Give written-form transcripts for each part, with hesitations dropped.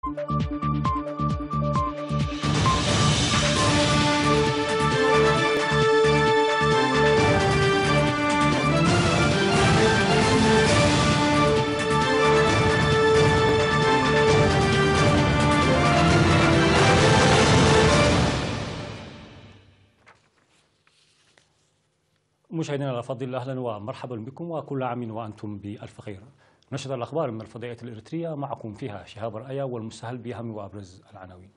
مشاهدينا الأفاضل، أهلا ومرحبا بكم وكل عام وأنتم بألف خير. نشرة الأخبار من الفضائية الإريترية، معكم فيها شهاب رأيا والمستهل بأهم وأبرز العناوين.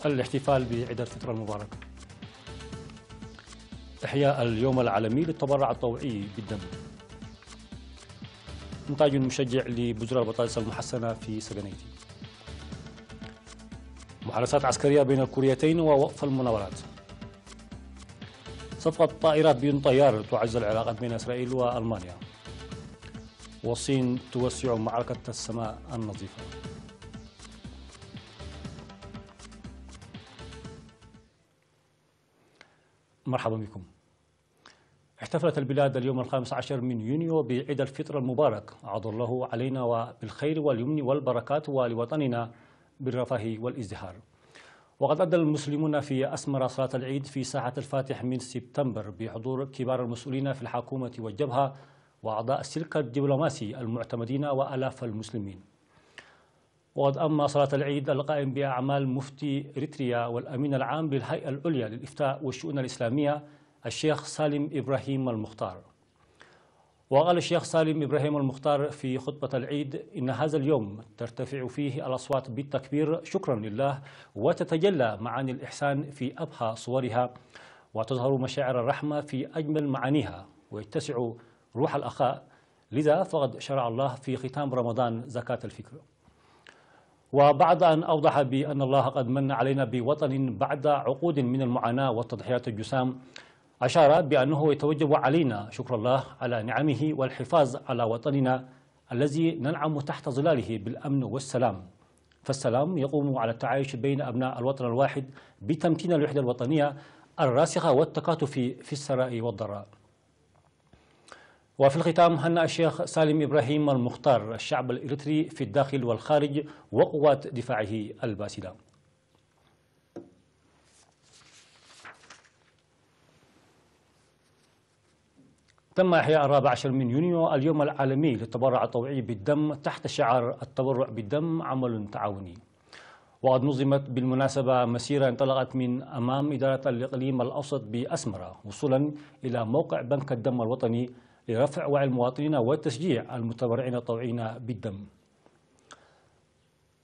الاحتفال بعيد الفطر المبارك. إحياء اليوم العالمي للتبرع الطوعي بالدم. إنتاج مشجع لبذور البطاطس المحسنة في سجنيتي. محادثات عسكرية بين الكوريتين ووقف المناورات. صفقة طائرات بدون طيار تعزز العلاقات بين إسرائيل وألمانيا. والصين توسع معركة السماء النظيفة. مرحبا بكم. احتفلت البلاد اليوم 15 من يونيو بعيد الفطر المبارك، عاد الله علينا وبالخير واليمن والبركات ولوطننا بالرفاه والازدهار. وقد أدى المسلمون في أسمر صلاة العيد في ساحة الفاتح من سبتمبر بحضور كبار المسؤولين في الحكومة والجبهة وأعضاء السلك الدبلوماسي المعتمدين وآلاف المسلمين. وقد أما صلاة العيد القائم بأعمال مفتي إريتريا والأمين العام للهيئة العليا للإفتاء والشؤون الإسلامية الشيخ سالم إبراهيم المختار. وقال الشيخ سالم إبراهيم المختار في خطبة العيد إن هذا اليوم ترتفع فيه الأصوات بالتكبير شكرا لله، وتتجلى معاني الإحسان في أبهى صورها، وتظهر مشاعر الرحمة في أجمل معانيها، ويتسع روح الأخاء. لذا فقد شرع الله في ختام رمضان زكاة الفكر. وبعد أن أوضح بأن الله قد من علينا بوطن بعد عقود من المعاناة والتضحيات الجسام، أشار بأنه يتوجب علينا شكر الله على نعمه والحفاظ على وطننا الذي ننعم تحت ظلاله بالأمن والسلام. فالسلام يقوم على التعايش بين أبناء الوطن الواحد بتمكين الوحدة الوطنية الراسخة والتكاتف في السراء والضراء. وفي الختام هنأ الشيخ سالم إبراهيم المختار الشعب الإريتري في الداخل والخارج وقوات دفاعه الباسلة. تم إحياء 14 من يونيو اليوم العالمي للتبرع الطوعي بالدم تحت شعار التبرع بالدم عمل تعاوني. وقد نظمت بالمناسبة مسيرة انطلقت من أمام إدارة الإقليم الأوسط بأسمرة وصولا إلى موقع بنك الدم الوطني لرفع وعي المواطنين وتشجيع المتبرعين الطوعيين بالدم.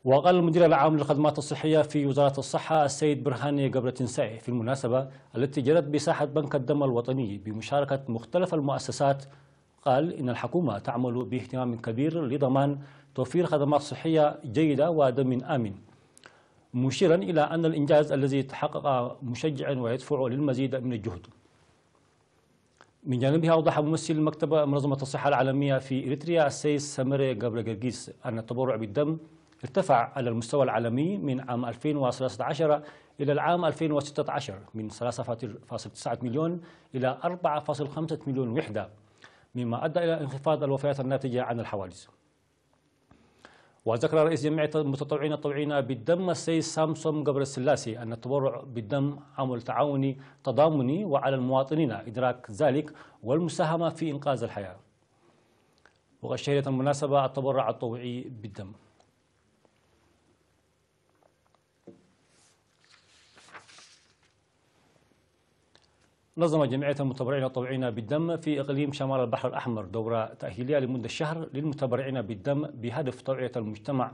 وقال المدير العام للخدمات الصحية في وزارة الصحة السيد برهاني قبرتنسائي في المناسبة التي جرت بساحة بنك الدم الوطني بمشاركة مختلف المؤسسات، قال إن الحكومة تعمل باهتمام كبير لضمان توفير خدمات صحية جيدة ودم آمن، مشيرا إلى أن الإنجاز الذي تحقق مشجع ويدفع للمزيد من الجهد. من جانبها أوضح ممثل مكتب منظمة الصحة العالمية في إريتريا السيد سامري قبرقرقيس أن التبرع بالدم ارتفع على المستوى العالمي من عام 2013 إلى العام 2016 من 3.9 مليون إلى 4.5 مليون وحدة، مما أدى إلى انخفاض الوفيات الناتجة عن الحوادث. وذكر رئيس جمعية المتطوعين الطوعيين بالدم السيد سامسون قبر السلاسي أن التبرع بالدم عمل تعاوني تضامني، وعلى المواطنين إدراك ذلك والمساهمة في إنقاذ الحياة. وقد شهدت المناسبة التبرع الطوعي بالدم. نظم جمعية المتبرعين الطوعيين بالدم في إقليم شمال البحر الأحمر دورة تأهيلية لمدة شهر للمتبرعين بالدم بهدف توعية المجتمع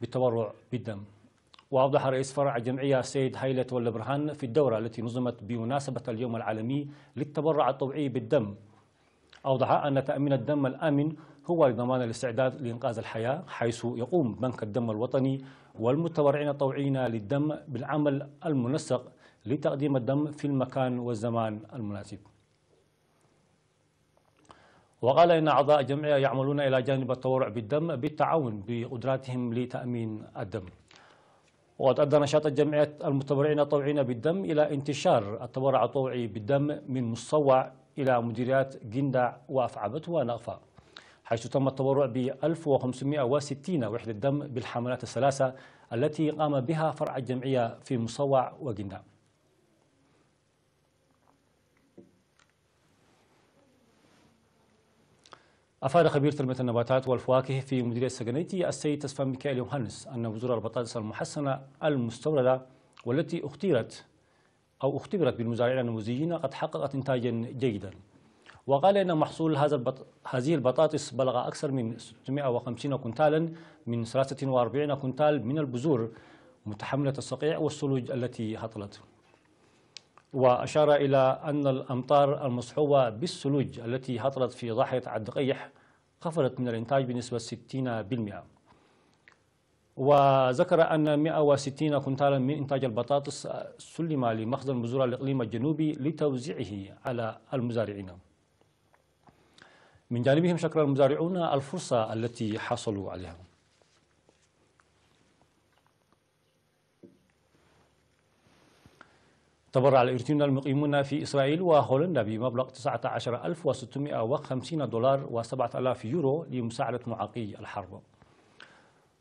بالتبرع بالدم. وأوضح رئيس فرع الجمعية السيد هيلة والبرهان في الدورة التي نظمت بمناسبة اليوم العالمي للتبرع الطوعي بالدم، أوضح أن تأمين الدم الآمن هو لضمان الاستعداد لإنقاذ الحياة، حيث يقوم بنك الدم الوطني والمتبرعين الطوعيين للدم بالعمل المنسق لتقديم الدم في المكان والزمان المناسب. وقال إن أعضاء الجمعية يعملون إلى جانب التبرع بالدم بالتعاون بقدراتهم لتأمين الدم. وقد أدى نشاط الجمعية المتبرعين الطوعيين بالدم إلى انتشار التبرع الطوعي بالدم من مصوع إلى مديريات جندع وأفعبت ونغفة، حيث تم التبرع ب 1560 وحدة دم بالحملات الثلاثة التي قام بها فرع الجمعية في مصوع وجندع. أفاد خبير تنمية النباتات والفواكه في مديرية سجنيتي السيد تسفان ميكائيل يوهانس أن بذور البطاطس المحسنة المستوردة والتي اختبرت بالمزارعين النموذجيين قد حققت إنتاجا جيدا، وقال إن محصول هذه البطاطس بلغ أكثر من 650 كنتالا من 43 كنتال من البذور متحملة الصقيع والثلوج التي هطلت. وأشار إلى أن الأمطار المصحوبة بالثلوج التي هطلت في ضاحية الدقيح خفضت من الإنتاج بنسبة 60%. وذكر أن 160 كنتالا من إنتاج البطاطس سلم لمخزن بذور الإقليم الجنوبي لتوزيعه على المزارعين. من جانبهم شكر المزارعون الفرصة التي حصلوا عليها. تبرع الإريتريون المقيمون في إسرائيل وهولندا بمبلغ 19,650 دولار و7,000 يورو لمساعدة معاقي الحرب.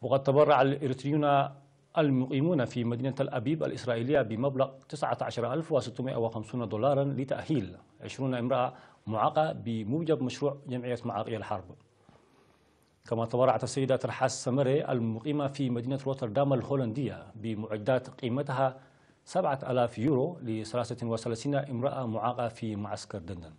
وقد تبرع الإريتريون المقيمون في مدينة تل أبيب الإسرائيلية بمبلغ 19,650 دولارا لتأهيل 20 امرأة معاقة بموجب مشروع جمعية معاقي الحرب. كما تبرعت السيدة ترحاس سمري المقيمة في مدينة روتردام الهولندية بمعدات قيمتها 7,000 يورو ل 33 امرأة معاقة في معسكر دندن.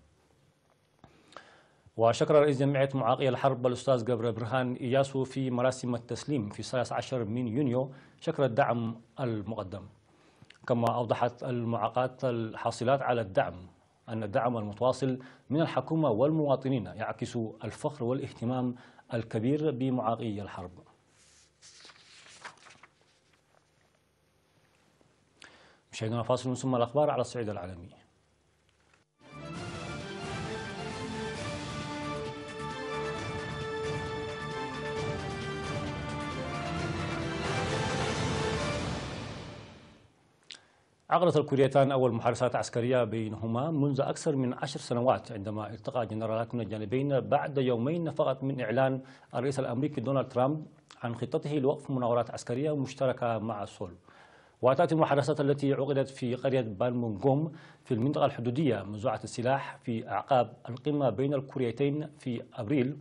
وشكر رئيس جمعية معاقي الحرب الأستاذ جبر برهان إياسو في مراسم التسليم في 16 من يونيو شكر الدعم المقدم. كما أوضحت المعاقات الحاصلات على الدعم أن الدعم المتواصل من الحكومة والمواطنين يعكس الفخر والاهتمام الكبير بمعاقي الحرب. مشاهدينا فاصل ثم الأخبار على الصعيد العالمي. عقدت الكوريتان أول محادثات عسكرية بينهما منذ أكثر من 10 سنوات، عندما التقى جنرالات من الجانبين بعد يومين فقط من إعلان الرئيس الأمريكي دونالد ترامب عن خطته لوقف مناورات عسكرية مشتركة مع سول. وتأتي المحادثات التي عقدت في قرية بانمونغوم في المنطقة الحدودية منزوعة السلاح في أعقاب القمة بين الكوريتين في أبريل،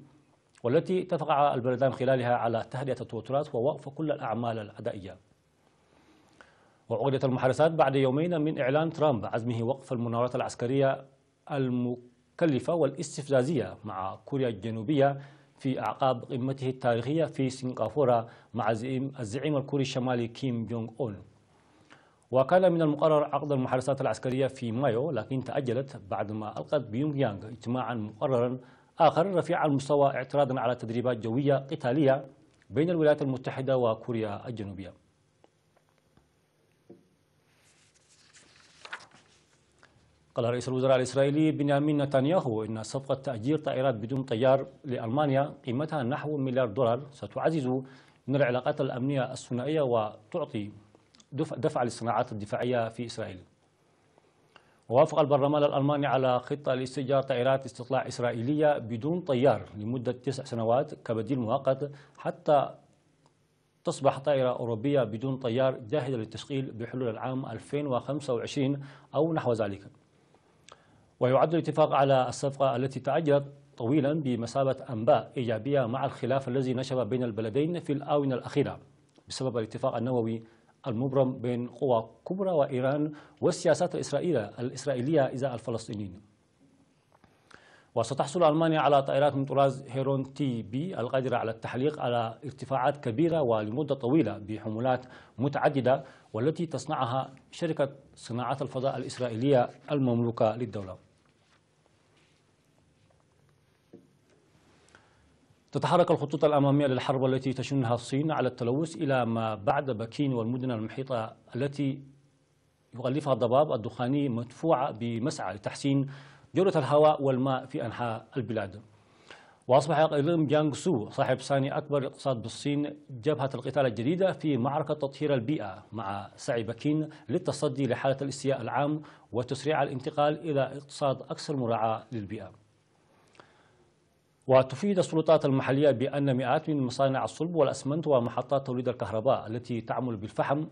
والتي اتفق البلدان خلالها على تهدئة التوترات ووقف كل الأعمال العدائية. وعقدت المحادثات بعد يومين من إعلان ترامب عزمه وقف المناورات العسكرية المكلفة والاستفزازية مع كوريا الجنوبية في أعقاب قمته التاريخية في سنغافورة مع الزعيم الكوري الشمالي كيم جونغ أون. وكان من المقرر عقد المحادثات العسكرية في مايو، لكن تأجلت بعدما ألقت بيونغ يانغ اجتماعا مقررا آخر رفيع المستوى اعتراضا على تدريبات جوية قتالية بين الولايات المتحدة وكوريا الجنوبية. قال رئيس الوزراء الإسرائيلي بنيامين نتنياهو إن صفقة تأجير طائرات بدون طيار لألمانيا قيمتها نحو مليار دولار ستعزز من العلاقات الأمنية الثنائية وتعطي دفع للصناعات الدفاعية في إسرائيل. ووافق البرلمان الألماني على خطة لاستئجار طائرات استطلاع إسرائيلية بدون طيار لمدة 9 سنوات كبديل مؤقت حتى تصبح طائرة أوروبية بدون طيار جاهزة للتشغيل بحلول العام 2025 أو نحو ذلك. ويعد الاتفاق على الصفقة التي تأجلت طويلا بمثابة أنباء إيجابية مع الخلاف الذي نشب بين البلدين في الآونة الأخيرة بسبب الاتفاق النووي المبرم بين قوى كبرى وإيران والسياسات الإسرائيلية إزاء الفلسطينيين. وستحصل ألمانيا على طائرات من طراز هيرون تي بي القادرة على التحليق على ارتفاعات كبيرة ولمدة طويلة بحمولات متعددة، والتي تصنعها شركة صناعات الفضاء الإسرائيلية المملوكة للدولة. تتحرك الخطوط الأمامية للحرب التي تشنها الصين على التلوث إلى ما بعد بكين والمدن المحيطة التي يغلفها الضباب الدخاني مدفوعة بمسعى لتحسين جودة الهواء والماء في أنحاء البلاد. وأصبح إقليم جيانغ سو صاحب ثاني أكبر اقتصاد بالصين جبهة القتال الجديدة في معركة تطهير البيئة، مع سعي بكين للتصدي لحالة الاستياء العام وتسريع الانتقال إلى اقتصاد أكثر مراعاة للبيئة. وتفيد السلطات المحلية بأن مئات من مصانع الصلب والأسمنت ومحطات توليد الكهرباء التي تعمل بالفحم،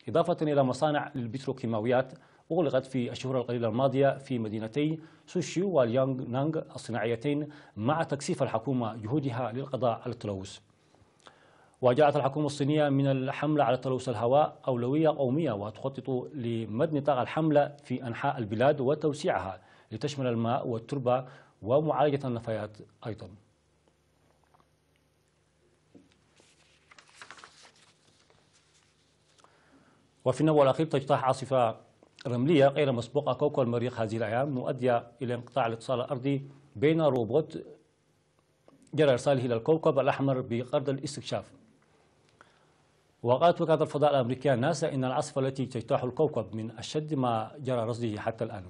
إضافة إلى مصانع للبتروكيماويات، أغلقت في الشهور القليلة الماضية في مدينتي سوشيو واليانغ نانغ الصناعيتين، مع تكثيف الحكومة جهودها للقضاء على التلوث. وجعلت الحكومة الصينية من الحملة على تلوث الهواء أولوية قومية، وتخطط لمد نطاق الحملة في أنحاء البلاد وتوسيعها لتشمل الماء والتربة ومعالجة النفايات أيضا. وفي النوع الأخير، تجتاح عاصفة رملية غير مسبوقة كوكب المريخ هذه الأيام، مؤدية إلى انقطاع الاتصال الأرضي بين روبوت جرى إرساله إلى الكوكب الأحمر بغرض الاستكشاف. وقالت وكالة الفضاء الأمريكية ناسا إن العاصفة التي تجتاح الكوكب من أشد ما جرى رصده حتى الآن.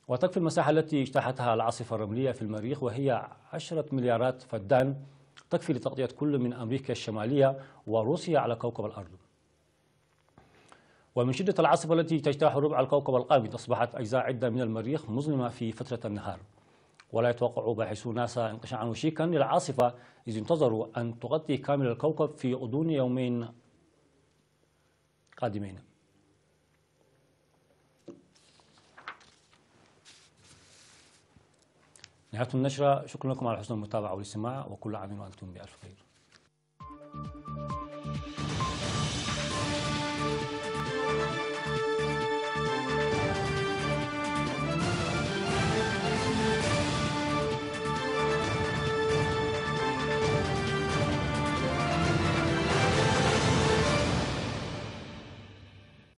وتكفي المساحة التي اجتاحتها العاصفة الرملية في المريخ، وهي 10 مليارات فدان، تكفي لتغطية كل من أمريكا الشمالية وروسيا على كوكب الأرض. ومن شدة العاصفة التي تجتاح ربع الكوكب القابض، أصبحت أجزاء عدة من المريخ مظلمة في فترة النهار. ولا يتوقع باحثو ناسا انقشاعا وشيكا للعاصفة، إذ انتظروا أن تغطي كامل الكوكب في غضون يومين قادمين. نهاية النشرة، شكرا لكم على حسن المتابعة والاستماع، وكل عام وأنتم بألف خير.